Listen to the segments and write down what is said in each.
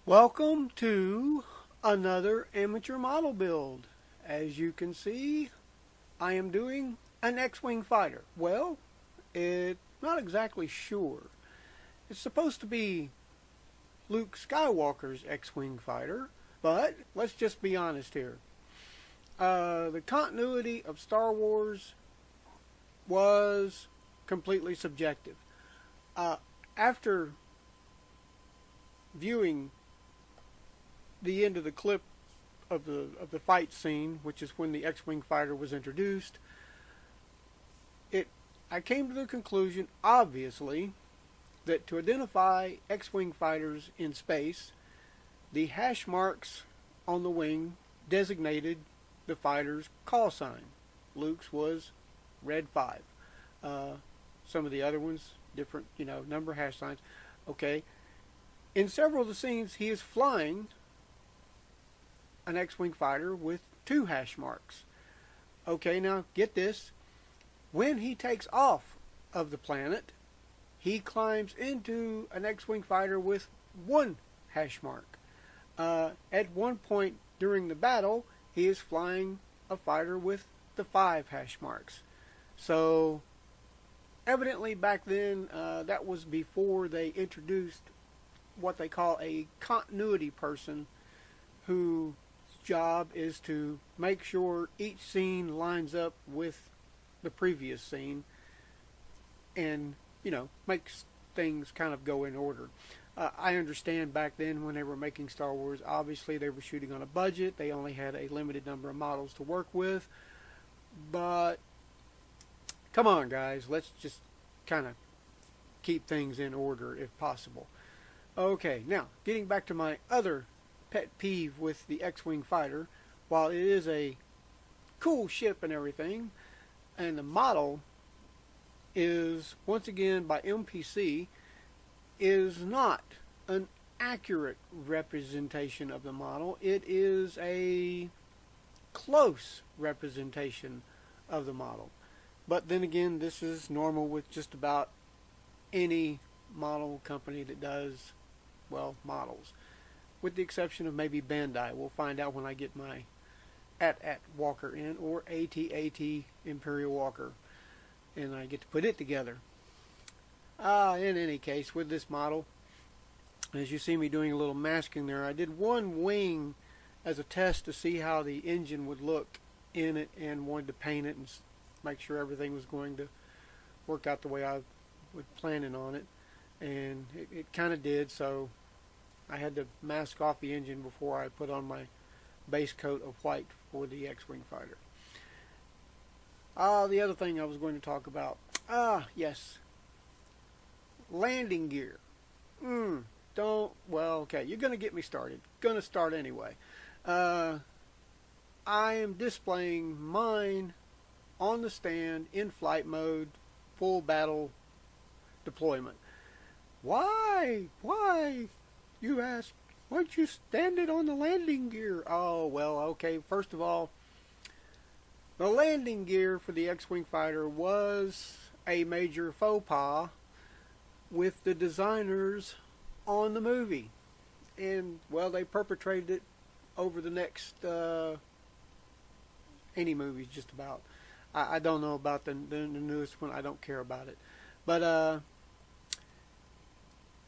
Welcome to another amateur model build. As you can see, I am doing an X-Wing fighter. Well, it's not exactly sure. It's supposed to be Luke Skywalker's X-Wing fighter, but let's just be honest here. The continuity of Star Wars was completely subjective. After viewing the end of the clip of the fight scene, which is when the X-Wing fighter was introduced, I came to the conclusion, obviously, that to identify X-Wing fighters in space, the hash marks on the wing designated the fighter's call sign. Luke's was red 5. Some of the other ones, different, number hash signs. Okay. In several of the scenes, he is flying an X-Wing fighter with 2 hash marks. Okay, now get this. When he takes off of the planet, he climbs into an X-Wing fighter with 1 hash mark. At one point during the battle, he is flying a fighter with the 5 hash marks. So, evidently back then, that was before they introduced what they call a continuity person, whose job is to make sure each scene lines up with the previous scene and, makes things kind of go in order. I understand back then when they were making Star Wars, obviously they were shooting on a budget. They only had a limited number of models to work with. But, come on guys, let's just kind of keep things in order if possible. Okay, now, getting back to my other pet peeve with the X-Wing fighter, while it is a cool ship and everything, and the model is, once again, by MPC, is not an accurate representation of the model. It is a close representation of the model. But then again, this is normal with just about any model company that does, models. With the exception of maybe Bandai. We'll find out when I get my AT-AT Walker in, or AT-AT Imperial Walker, and I get to put it together. In any case, with this model, as you see me doing a little masking there, I did one wing as a test to see how the engine would look in it, and wanted to paint it and make sure everything was going to work out the way I was planning on it, and it kind of did. So I had to mask off the engine before I put on my base coat of white for the X-Wing fighter. The other thing I was going to talk about, yes, landing gear. Okay, you're going to get me started. Going to start anyway. I am displaying mine on the stand in flight mode, full battle deployment. Why, you ask? Why'd you stand it on the landing gear? Oh, well, okay, first of all, the landing gear for the X-Wing fighter was a major faux pas with the designers on the movie. And, they perpetrated it over the next, any movies just about. I don't know about the newest one. I don't care about it. But,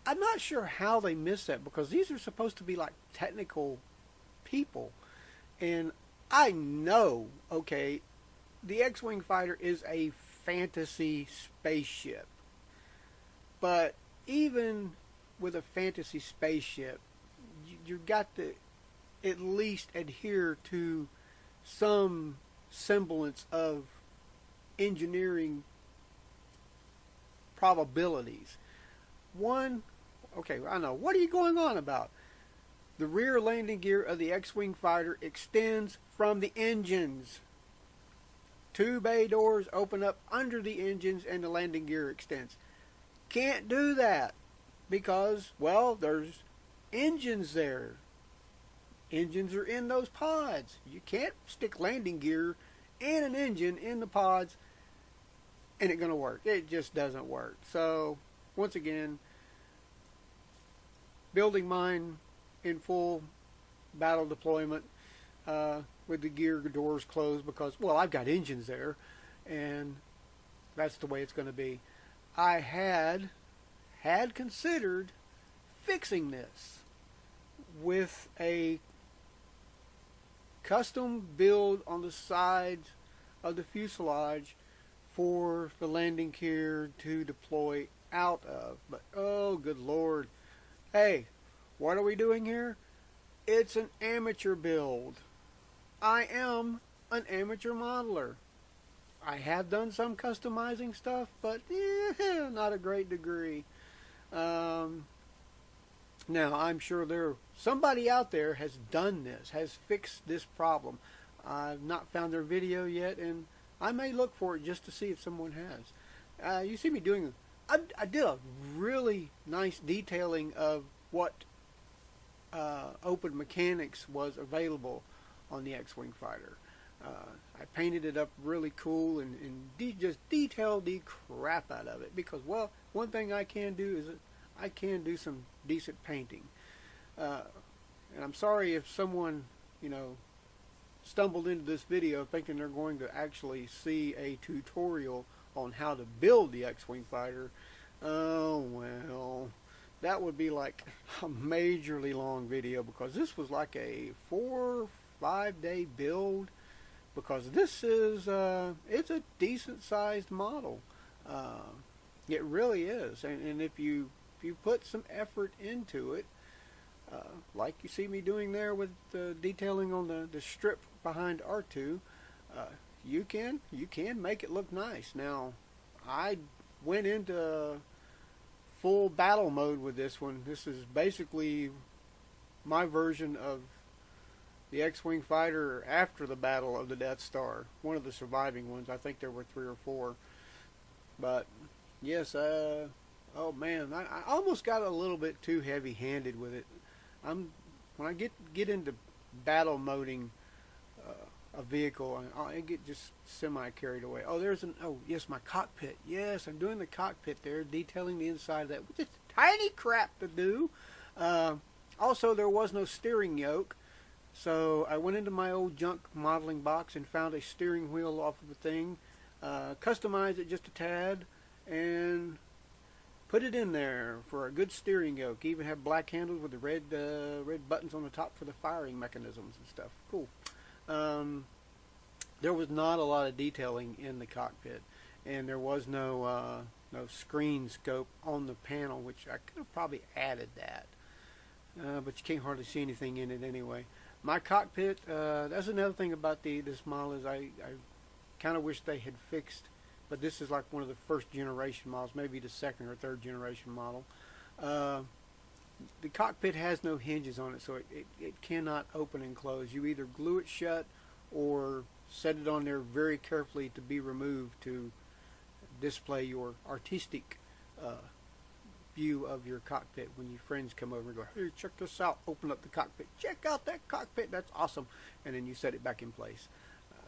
I'm not sure how they missed that, because these are supposed to be like technical people. And I know, okay, the X-Wing fighter is a fantasy spaceship. But even with a fantasy spaceship, you've got to at least adhere to some semblance of engineering probabilities. One, okay, I know. What are you going on about? The rear landing gear of the X-Wing fighter extends from the engines. 2 bay doors open up under the engines and the landing gear extends. Can't do that because, there's engines there. Engines are in those pods. You can't stick landing gear and an engine in the pods and it's going to work. It just doesn't work. So, once again, building mine in full battle deployment with the gear doors closed because, well, I've got engines there, and that's the way it's going to be. I had considered fixing this with a custom build on the sides of the fuselage for the landing gear to deploy out of. But oh, good Lord. Hey, what are we doing here? It's an amateur build. I am an amateur modeler. I have done some customizing stuff, but not a great degree. Now, I'm sure somebody out there has done this, has fixed this problem. I've not found their video yet, and I may look for it just to see if someone has. You see me doing, I did a really nice detailing of what open mechanics was available on the X-Wing fighter. I painted it up really cool and just detailed the crap out of it because, well, one thing I can do is I can do some decent painting. And I'm sorry if someone, stumbled into this video thinking they're going to actually see a tutorial on how to build the X-Wing fighter. Oh, well, that would be like a majorly long video because this was like a 4 or 5 day build because this is, it's a decent sized model. It really is. And if you put some effort into it, like you see me doing there with the detailing on the strip behind R2, you can make it look nice. Now, I went into full battle mode with this one. This is basically my version of the X-Wing fighter after the Battle of the Death Star. One of the surviving ones. I think there were 3 or 4. But, yes, oh man, I almost got a little bit too heavy-handed with it. When I get into battle moding a vehicle, I get just semi-carried away. Oh yes, my cockpit. Yes, I'm doing the cockpit there, detailing the inside of that. Just tiny crap to do. Also, there was no steering yoke, so I went into my old junk modeling box and found a steering wheel off of the thing, customized it just a tad, and put it in there for a good steering yoke. Even have black handles with the red buttons on the top for the firing mechanisms and stuff. Cool. There was not a lot of detailing in the cockpit, and there was no screen scope on the panel, which I could have probably added that. But you can't hardly see anything in it anyway. My cockpit, that's another thing about this model is I kind of wish they had fixed. But this is like one of the first generation models, maybe the 2nd or 3rd generation model. The cockpit has no hinges on it, so it cannot open and close. You either glue it shut or set it on there very carefully to be removed to display your artistic view of your cockpit when your friends come over and go, hey, check this out, open up the cockpit, check out that cockpit, that's awesome, and then you set it back in place.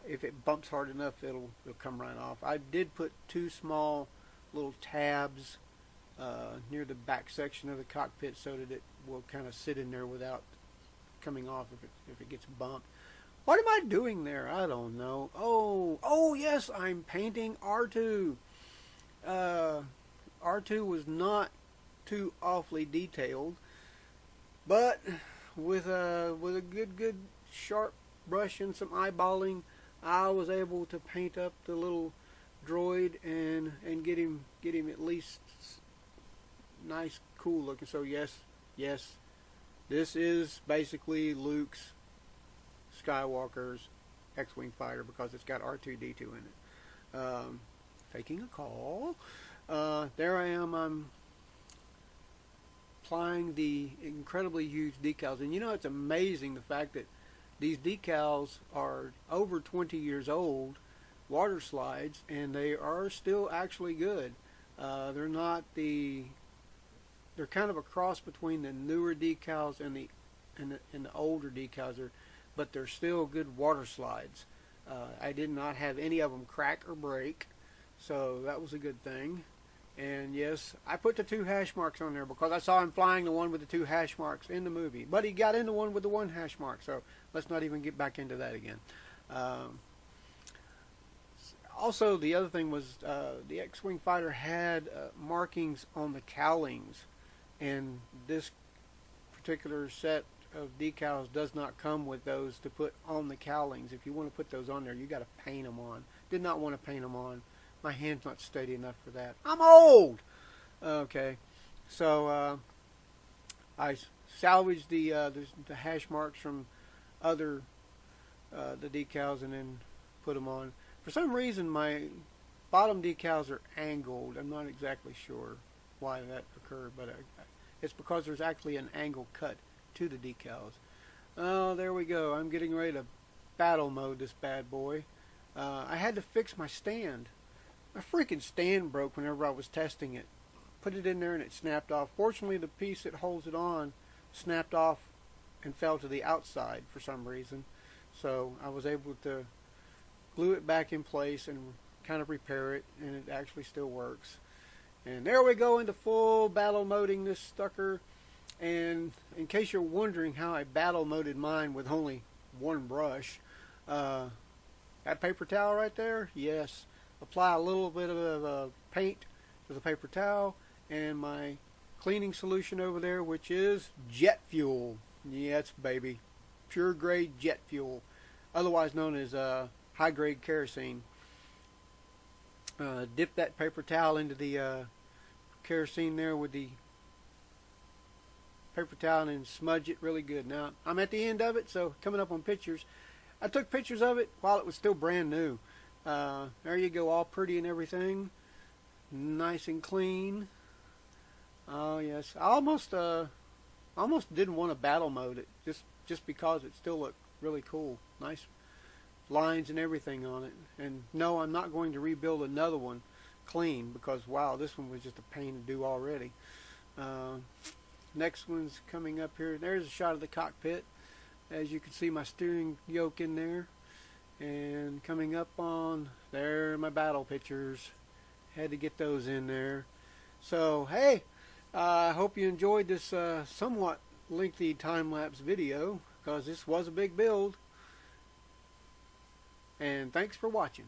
If it bumps hard enough, it'll come right off. I did put 2 small little tabs near the back section of the cockpit so that it will kind of sit in there without coming off if it gets bumped. What am I doing there? I don't know. Oh yes, I'm painting R2. R2 was not too awfully detailed, but with a good sharp brush and some eyeballing, I was able to paint up the little droid and get him at least nice, cool looking. So yes, this is basically Luke's Skywalker's X-Wing fighter because it's got R2-D2 in it. Taking a call. There I am. I'm applying the incredibly huge decals, and it's amazing the fact that these decals are over 20 years old, water slides, and they are still actually good. They're not they're kind of a cross between the newer decals and the older decals, but they're still good water slides. I did not have any of them crack or break, so that was a good thing. And yes, I put the 2 hash marks on there because I saw him flying the one with the 2 hash marks in the movie. But he got in the one with the 1 hash mark, so let's not even get back into that again. Also, the other thing was the X-Wing fighter had markings on the cowlings, and this particular set of decals does not come with those to put on the cowlings. If you want to put those on there, you got to paint them on. Did not want to paint them on. My hand's not steady enough for that. I'm old! Okay, so I salvaged the hash marks from other the decals and then put them on. For some reason, my bottom decals are angled. I'm not exactly sure why that occurred, but it's because there's actually an angle cut to the decals. Oh, there we go. I'm getting ready to battle mode this bad boy. I had to fix my stand. My freaking stand broke whenever I was testing it. Put it in there and it snapped off. Fortunately, the piece that holds it on snapped off and fell to the outside for some reason. So I was able to glue it back in place and kind of repair it, and it actually still works. And there we go into full battle moding this sucker. And in case you're wondering how I battle moded mine with only 1 brush, that paper towel right there, yes, apply a little bit of paint to the paper towel and my cleaning solution over there, which is jet fuel. Yes, baby, pure grade jet fuel, otherwise known as high grade kerosene. Dip that paper towel into the kerosene there with the paper towel and smudge it really good. Now I'm at the end of it, so coming up on pictures. I took pictures of it while it was still brand new. There you go, all pretty and everything, nice and clean. Oh yes, I almost didn't want to battle mode it just because it still looked really cool, nice lines and everything on it. And no, I'm not going to rebuild another one clean because wow, this one was just a pain to do already. Next one's coming up here. There's a shot of the cockpit. As you can see, my steering yoke in there. And coming up on there, my battle pictures. Had to get those in there. So hey, I hope you enjoyed this somewhat lengthy time-lapse video because this was a big build. And thanks for watching.